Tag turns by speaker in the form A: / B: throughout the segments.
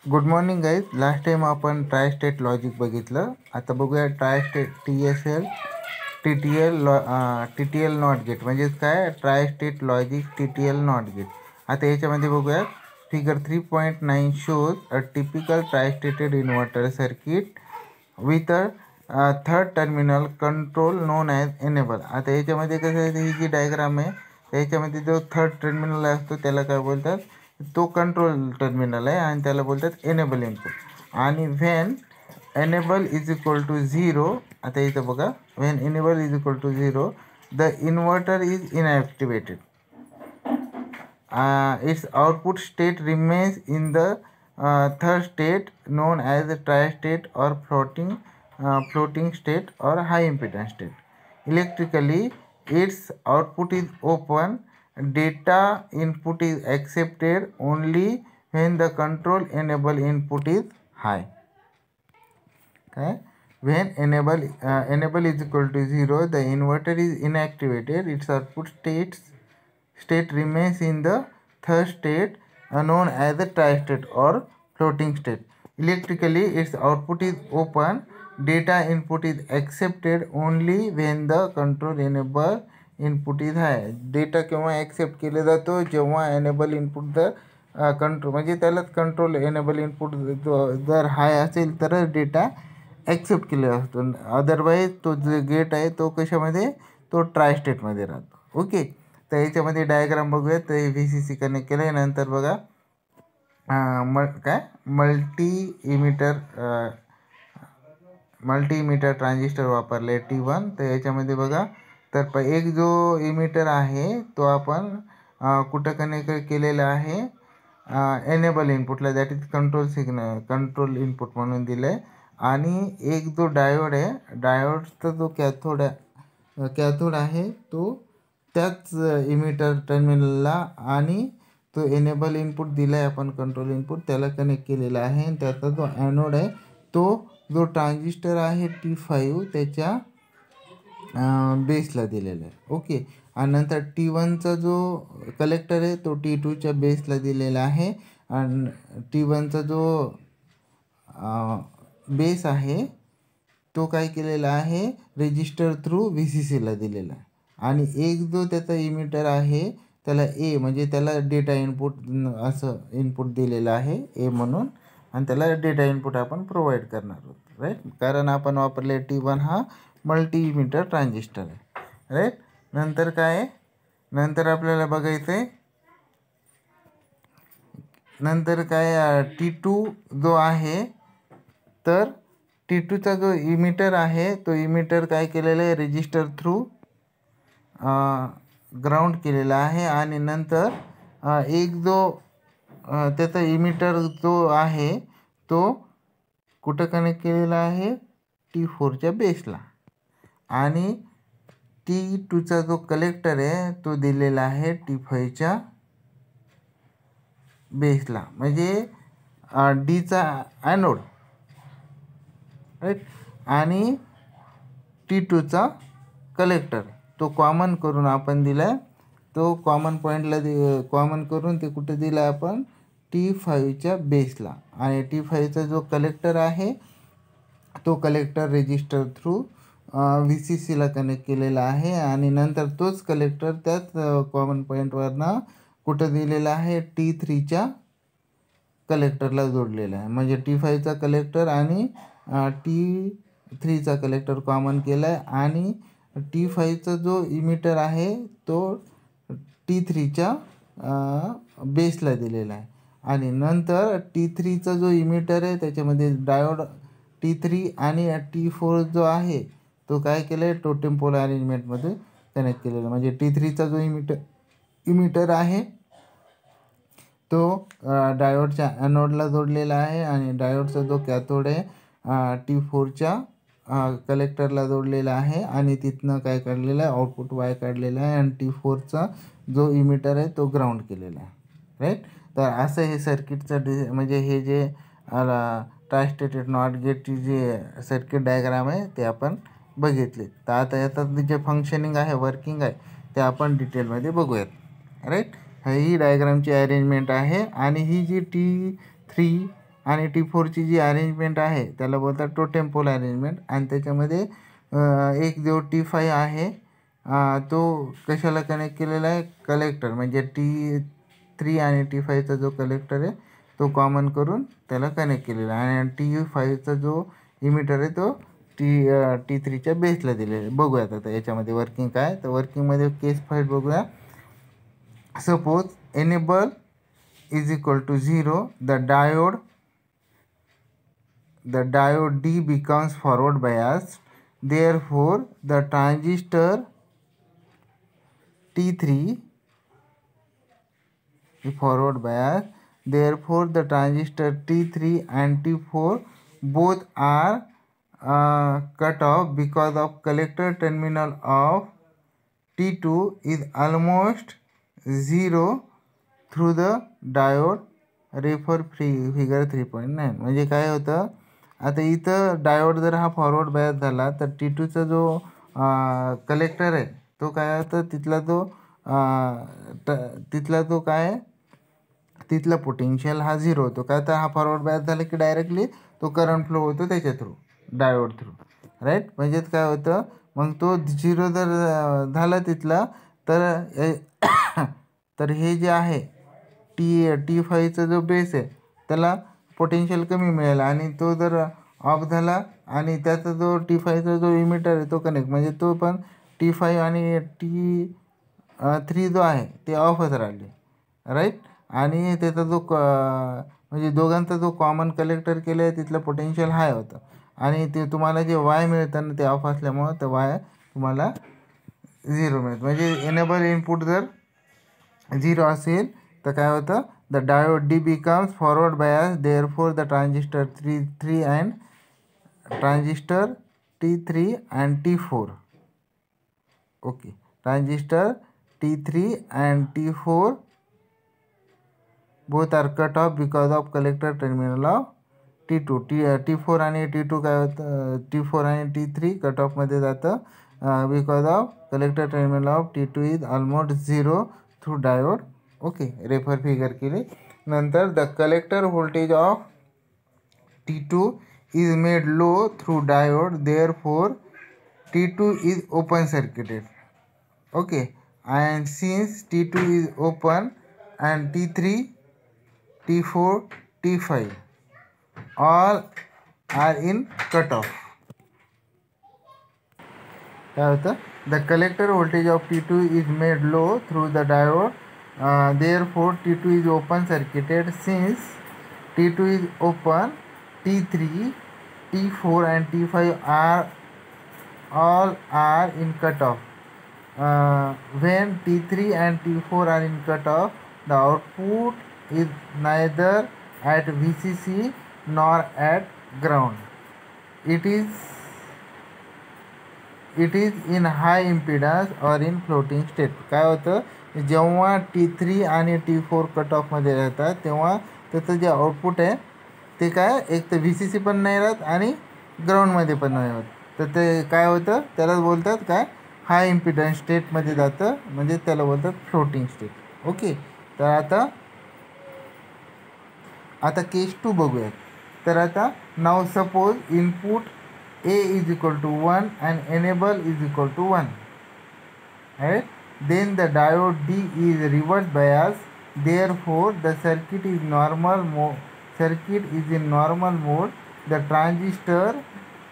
A: Good morning guys. Last time आपण tri state logic बघितलं. आता बघूया tri state TSL TTL not gate म्हणजेच काय, tri state logic TTL not gate. आता याच्यामध्ये बघूया figure 3.9 shows a typical tri stated inverter circuit with a third terminal control non as enable. आता याच्यामध्ये कसं आहे, ही जी डायग्राम आहे त्याच्यामध्ये जो थर्ड टर्मिनल असतो त्याला काय बोलतात, तो कंट्रोल टर्मिनल आहे आणि त्याला बोलतात एनेबल इनपुट. आणि when enable is equal to 0, आता इथं बघा, when enable is equal to 0 the inverter is inactivated. its output state remains in the third state known as the tri-state or floating state or high impedance state. Electrically, its output is open. Data input is accepted only when the control enable input is high. Okay? When enable is equal to 0, the inverter is inactivated. Its output state remains in the third state known as the tri-state or floating state. Electrically, its output is open. Data input is accepted only when the control enable input is hi. Data केव्हा accept केले जातो, जेव्हा enable input जर control म्हणजे त्यालाच control enable input जर हाय असेल तरच डेटा ॲक्सेप्ट केला जातो. अदरवाईज तो जो गेट आहे तो कशामध्ये, तो ट्राय स्टेटमध्ये राहतो. ओके. तर याच्यामध्ये डायग्राम बघूया. तर VCC कनेक्ट केलं आहे. नंतर बघा मल्टी इमिटर ट्रान्झिस्टर वापरले T1. तर याच्यामध्ये बघा, तर एक जो इमिटर आहे तो आपण कुठं कनेक्ट केलेला आहे, एनेबल इनपुटला, दॅट इज कंट्रोल इनपुट म्हणून दिलं आहे. आणि एक जो डायोड आहे, डायोडचा जो कॅथोड आहे तो त्याच इमिटर टर्मिनलला आणि तो एनेबल इनपुट दिला आहे आपण, कंट्रोल इनपुट त्याला कनेक्ट केलेला आहे. आणि त्याचा जो ॲनोड आहे तो जो ट्रान्झिस्टर आहे T5 त्याच्या बेसला दिलेला आहे. ओके. आणि नंतर T1चा जो कलेक्टर आहे तो T2च्या बेसला दिलेला आहे. आणि T1चा जो बेस आहे तो काय केलेला आहे, रेजिस्टर थ्रू VCCला दिलेला आहे. आणि एक जो त्याचा इमिटर आहे त्याला A म्हणजे त्याला डेटा इनपुट असं इनपुट दिलेलं आहे A म्हणून, आणि त्याला डेटा इनपुट आपण प्रोव्हाइड करणार आहोत. राईट, कारण आपण वापरले T1 हा मल्टी इमिटर ट्रान्झिस्टर आहे. राईट. नंतर काय आहे, नंतर आपल्याला बघायचं आहे, नंतर काय T2 जो आहे, तर T2चा जो इमिटर आहे तो इमिटर काय केलेलं आहे, रेजिस्टर थ्रू ग्राउंड केलेला आहे. आणि नंतर एक जो त्याचा इमिटर जो आहे तो कुठं कनेक्ट केलेला आहे, T4च्या बेसला. आणि T2चा जो कलेक्टर आहे तो दिलेला आहे T5च्या बेसला, म्हणजे Dचा ॲनोड. राईट. आणि T2चा कलेक्टर तो कॉमन करून आपण दिला आहे, तो कॉमन पॉईंटला कॉमन करून ते कुठं दिला आहे आपण, T5च्या बेसला. आणि T5चा जो कलेक्टर आहे तो कलेक्टर रेजिस्टर थ्रू VCCला कनेक्ट केलेला आहे. आणि नंतर तोच कलेक्टर त्याच कॉमन पॉईंटवरनं कुठं दिलेला आहे, T3च्या कलेक्टरला जोडलेला आहे. म्हणजे T5चा कलेक्टर आणि T3चा कलेक्टर कॉमन केला आहे. आणि T5चा जो इमिटर आहे तो T3च्या बेसला दिलेला आहे. आणि नंतर T3चा जो इमिटर आहे त्याच्यामध्ये डायोड T3 आणि T4 जो आहे तो काय केलं आहे, टोटेम पोल अरेंजमेंटमध्ये कनेक्ट केलेला. म्हणजे T3चा जो इमिटर आहे तो डायोडच्या ॲनोडला जोडलेला आहे. आणि डायोडचा जो कॅथोड आहे T4च्या कलेक्टरला जोडलेला आहे. आणि तिथनं काय काढलेलं आहे, आउटपुट Y काढलेला आहे. आणि T4चा जो इमिटर आहे तो ग्राउंड केलेला आहे. राईट. तर असं हे सर्किटचं म्हणजे हे जे ट्राय स्टेटेड नॉट गेटची जे सर्किट डायग्राम आहे ते आपण बघितले. तर आता याचं जे फंक्शनिंग आहे, वर्किंग आहे, ते आपण डिटेलमध्ये बघूयात. राईट. ही डायग्रामची अरेंजमेंट आहे. आणि ही जी T3 आणि T4ची जी अरेंजमेंट आहे त्याला बोलतात टोटेम पोल अरेंजमेंट. आणि त्याच्यामध्ये एक जो T5 आहे तो कशाला कनेक्ट केलेला आहे, कलेक्टर म्हणजे T3 आणि T5चा जो कलेक्टर आहे तो कॉमन करून त्याला कनेक्ट केलेला आहे. आणि T5चा जो इमिटर आहे तो T3च्या बेसला दिलेला आहे. बघूयात आता याच्यामध्ये वर्किंग काय. तर वर्किंगमध्ये केस फाईट बघूया. Suppose enable is equal to 0, the diode D becomes forward biased, therefore the transistor T3 is forward biased, therefore the transistor T3 and T4 both are cut off because of collector terminal of T2 is almost 0 through the diode. Refer figure 3.9. म्हणजे काय होतं, आता इथं diode जर हा forward bias झाला तर T2चा जो कलेक्टर आहे तो काय होतं, तिथला तो काय तिथला पोटेन्शियल हा 0 होतो. काय तर हा फॉरवर्ड बायस झाला की डायरेक्टली तो करंट फ्लो होतो त्याच्या थ्रू, डायोड थ्रू, राईट. म्हणजेच काय होतं, मग तो 0 जर झाला तिथला तर हे जे आहे T5चा जो बेस आहे त्याला पोटेन्शियल कमी मिळेल. आणि तो जर ऑफ झाला आणि त्याचा जो T5चा जो इमिटर आहे तो कनेक्ट, म्हणजे तो पण T5 आणि T3 जो आहे ते ऑफच राहिले, राईट. आणि त्याचा जो म्हणजे दोघांचा जो कॉमन कलेक्टर केलं आहे तिथलं पोटेन्शियल हाय होतं. आणि ते तुम्हाला जे वाय मिळतं ना ते ऑफ असल्यामुळं तर वाय तुम्हाला 0 मिळतं. म्हणजे एनेबल इनपुट जर 0 असेल तर काय होतं, the diode D becomes forward bias, therefore the transistor T3 and T4 okay, transistor T3 and T4 both are cut off because of collector terminal of T2. T4 आणि T2 काय होतं, T4 आणि T3 cut ऑफमध्ये जातं because of collector terminal of T2 is almost 0 through diode. Okay, refer figure केली. नंतर the collector voltage of T2 is made low through diode, therefore T2 is open circuited. Okay, and since T2 is open and T3, T4, T5 all are in cutoff. क्या होता, the collector voltage of T2 is made low through the diode, therefore T2 is open circuited. Since T2 is open, T3, T4 and T5 all are in cutoff. When T3 and T4 are in cutoff, the output is neither at VCC nor at ground. It is in high impedance or in floating state. काय होतं, जेव्हा T3 आणि T4 cut ऑफमध्ये राहतात तेव्हा त्याचं जे output आहे ते काय एक तर VCC पण नाही राहत आणि ग्राउंडमध्ये पण नाही होत. तर ते काय होतं, त्याला बोलतात काय, हाय इम्पिडन्स स्टेटमध्ये जातं, म्हणजे त्याला बोलतात फ्लोटिंग स्टेट. ओके, तर आता केस 2 बघूयात. तर आता नाव suppose input A is equal to 1 and enable is equal to 1, right? Then the diode D is reverse bias, therefore the circuit is in normal mode. The transistor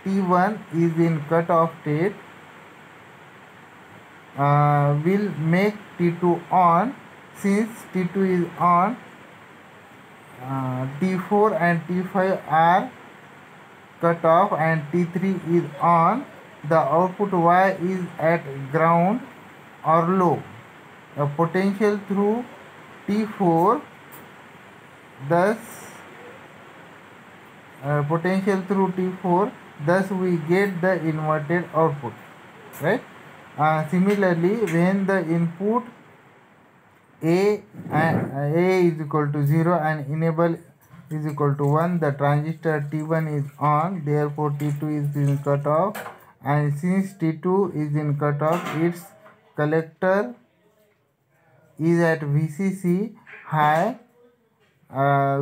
A: T1 is in cut-off state, will make T2 on. Since T2 is on, T4 and T5 are cut off and T3 is on, the output Y is at ground or low. The potential through T4 thus we get the inverted output, right? Similarly, when the input A is equal to 0 and enable is equal to 1, the transistor T1 is on, therefore T2 is in cutoff, and since T2 is in cutoff, its collector is at VCC high,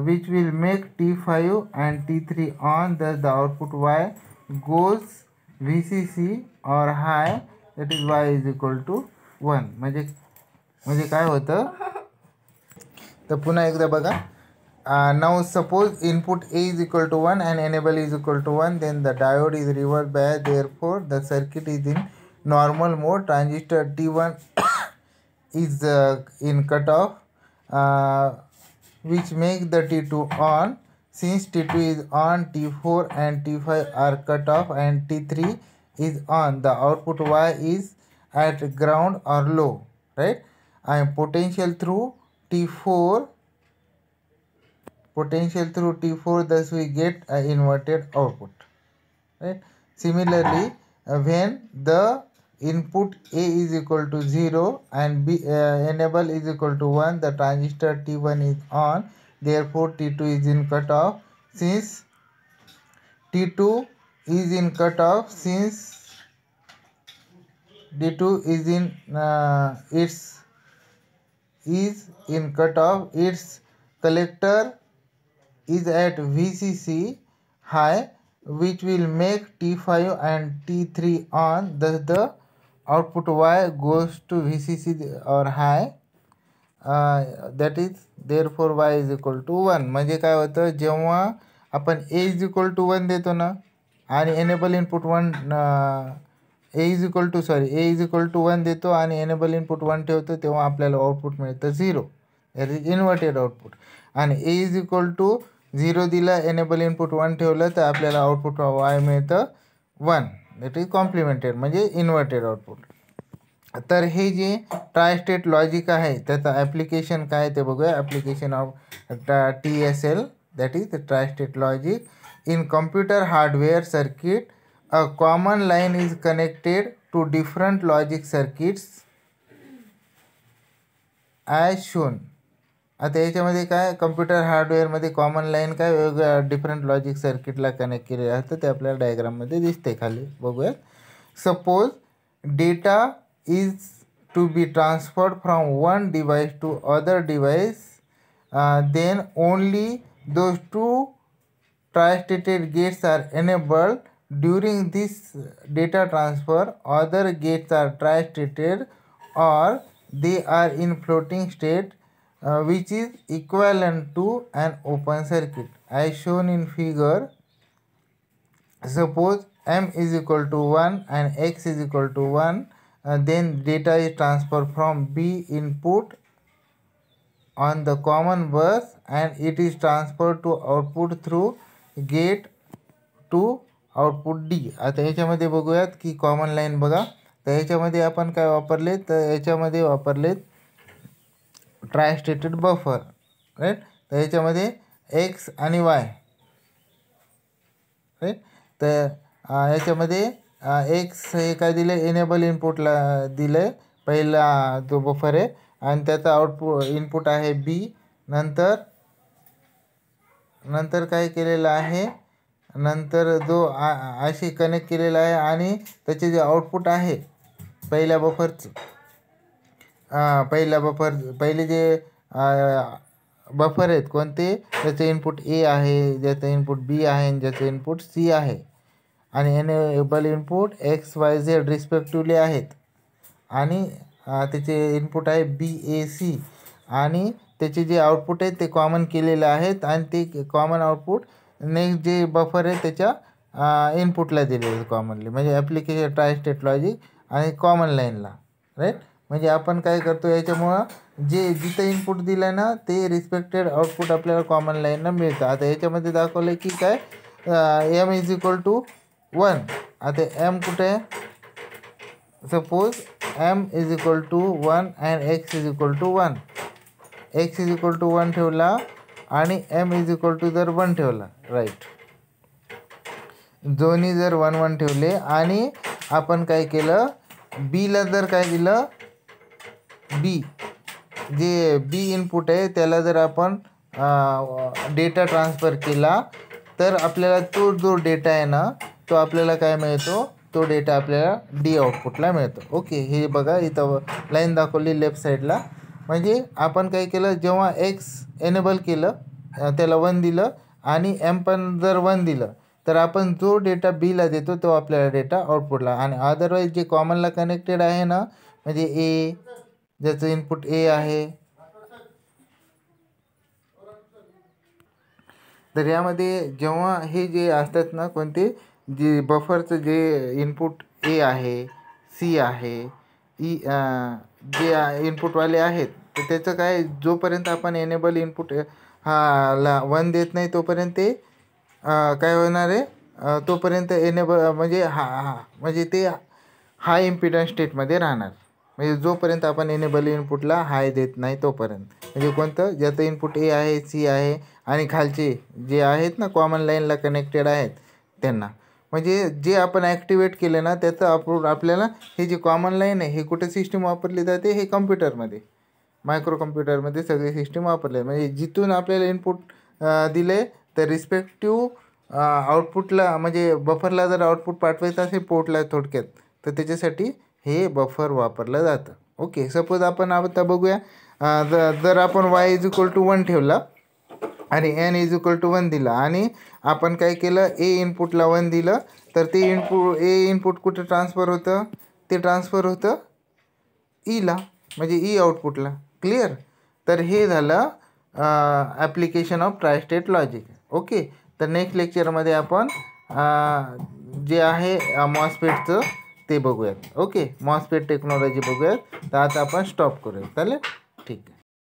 A: which will make T5 and T3 on, thus the output Y goes VCC or high, that is Y is equal to 1. म्हणजे काय होतं तर पुन्हा एकदा बघा. Now suppose input A is equal to 1 and enable is equal to 1, then the diode is reversed bias, therefore the circuit is in normal mode. Transistor T1 is in cutoff, which makes the T2 on. Since T2 is on, T4 and T5 are cut off and T3 is on, the output Y is at ground or low, right? And potential through T4, thus we get an inverted output, right? Similarly, when the input A is equal to 0 and B enable is equal to 1, the transistor T1 is on, therefore T2 is in cutoff. Since T2 is in cutoff, since D2 is in cutoff, its collector is at VCC high, which will make T5 and T3 on, thus the output Y goes to VCC or high, that is therefore Y is equal to 1. म्हणजे काय होतं जेव्हा आपण A is equal to 1 देतो ना आणि enable input 1 A is equal to 1 देतो आणि enable input 1 ठेवतो तेव्हा आपल्याला आउटपुट मिळतं 0, that is इन्व्हर्टेड आउटपुट. आणि A is equal to 0 दिला, enable input 1 ठेवलं तर आपल्याला आउटपुट Y मिळतं 1, that is कॉम्प्लिमेंटेड म्हणजे इन्व्हर्टेड आउटपुट. तर हे जे ट्रायस्टेट लॉजिक आहे त्याचं ॲप्लिकेशन काय ते बघूया. Application of TSL, that is the tri-state logic. In computer hardware circuit, a common line is connected to different logic circuits as shown. आता याच्यामध्ये काय कम्प्युटर हार्डवेअरमध्ये कॉमन लाईन काय वेगवेगळ्या डिफरंट लॉजिक सर्किटला कनेक्ट केलेलं असतं ते आपल्याला डायग्राममध्ये दिसते खाली बघूयात. Suppose data is to be transferred from one device to other device, then only those two tri-stated gates are enabled. During this data transfer, other gates are tri-stated or they are in floating state, which is equivalent to an open circuit as shown in figure. Suppose M is equal to 1 and X is equal to 1. Then data is transferred from B input on the common bus and it is transferred to output through gate to output D. आता याच्यामध्ये बघूयात की common line बघा. तर याच्यामध्ये आपण काय वापरले तर याच्यामध्ये वापरले ट्रायस्टेटेड बफर, राईट. तर याच्यामध्ये X आणि Y, राईट. तर याच्यामध्ये X हे काय दिलं एनेबल इनपुटला दिलं पहिला जो बफर आहे आणि त्याचा आउटपुट इनपुट आहे B. नंतर काय केलेलं आहे नंतर जो अशी कनेक्ट केलेला आहे आणि त्याचे जे आउटपुट आहे पहिल्या बफरचं पहिले जे बफर आहेत कोणते त्याचे इनपुट A आहे, ज्याचं इनपुट B आहे आणि ज्याचं इनपुट C आहे आणि एनेबल इनपुट XYZ रिस्पेक्टिवली आहेत आणि त्याचे इनपुट आहे BAC आणि त्याचे जे आउटपुट आहेत ते कॉमन केलेले आहेत आणि ते कॉमन आउटपुट नेक्स्ट जे बफर आहे त्याच्या इनपुटला दिलेले कॉमनली, म्हणजे ॲप्लिकेशन ट्रायस्टेट लॉजिक आणि कॉमन लाईनला, राईट. म्हणजे आपण काय करतो याच्यामुळं जे जिथं इनपुट दिलं ना ते रिस्पेक्टेड आउटपुट आपल्याला कॉमन लाईनला मिळतं. आता याच्यामध्ये दाखवलं की काय M इज इक्वल टू 1. आता M कुठे आहे suppose M is equal to 1 and X is equal to 1. X is equal to 1 ठेवला आणि M इज इक्वल टू जर 1 ठेवला, राईट. दोन्ही जर 1 1 ठेवले आणि आपण काय केलं Bला जर काय दिलं B जे B इनपुट आहे त्याला जर आपण डेटा ट्रान्सफर केला तर आपल्याला तो जो डेटा आहे ना तो आपल्याला काय मिळतो तो डेटा आपल्याला D आउटपुटला मिळतो. ओके, हे बघा इथं लाईन दाखवली लेफ्ट साईडला. म्हणजे आपण काय केलं जेव्हा X एनेबल केलं त्याला 1 दिलं आणि एम पण जर 1 दिलं तर आपण जो डेटा बीला देतो तो आपल्याला डेटा आउटपुटला, आणि अदरवाईज जे कॉमनला कनेक्टेड आहे ना, म्हणजे ए, ज्याचं इनपुट ए आहे, तर यामध्ये जेव्हा हे जे असतात ना कोणते, जे बफरचं जे इनपुट ए आहे, सी आहे, ई जे इनपुटवाले आहेत, तर त्याचं काय, जोपर्यंत आपण एनेबल इनपुट ला 1 देत नाही तोपर्यंत ते काय होणार आहे, तोपर्यंत एनेबल म्हणजे म्हणजे ते हाय इम्पिडन्स स्टेटमध्ये राहणार. म्हणजे जोपर्यंत आपण एनेबल इनपुटला हाय देत नाही तोपर्यंत, म्हणजे कोणतं, ज्याचं इनपुट ए आहे, सी आहे आणि खालचे जे आहेत ना कॉमन लाईनला कनेक्टेड आहेत त्यांना, म्हणजे जे आपण ॲक्टिवेट केलं ना त्याचं आपल्याला हे जे कॉमन लाईन आहे हे कुठे सिस्टीम वापरली जाते, हे कम्प्युटरमध्ये, मायक्रो कम्प्युटरमध्ये सगळी सिस्टीम वापरले, म्हणजे जिथून आपल्याला इनपुट दिले तर रिस्पेक्टिव्ह आउटपुटला, म्हणजे बफरला जर आउटपुट पाठवायचं असेल पोर्टला थोडक्यात, तर त्याच्यासाठी हे बफर वापरलं जातं. ओके, सपोज आपण आता बघूया, जर आपण y=1 ठेवला आणि n=1 दिला आणि आपण काय केलं, ए इनपुटला 1 दिलं, तर ते इनपुट कुठं ट्रान्सफर होतं, ते ट्रान्सफर होतं ईला, म्हणजे ई आउटपुटला. क्लिअर. तर हे झालं application of tri-state logic. Okay, तर नेक्स्ट लेक्चरमध्ये आपण जे आहे मॉसफेटचं ते बघूयात. ओके, मॉसफेट टेक्नॉलॉजी बघूयात. तर आता आपण स्टॉप करूयात. चालेल, ठीक आहे.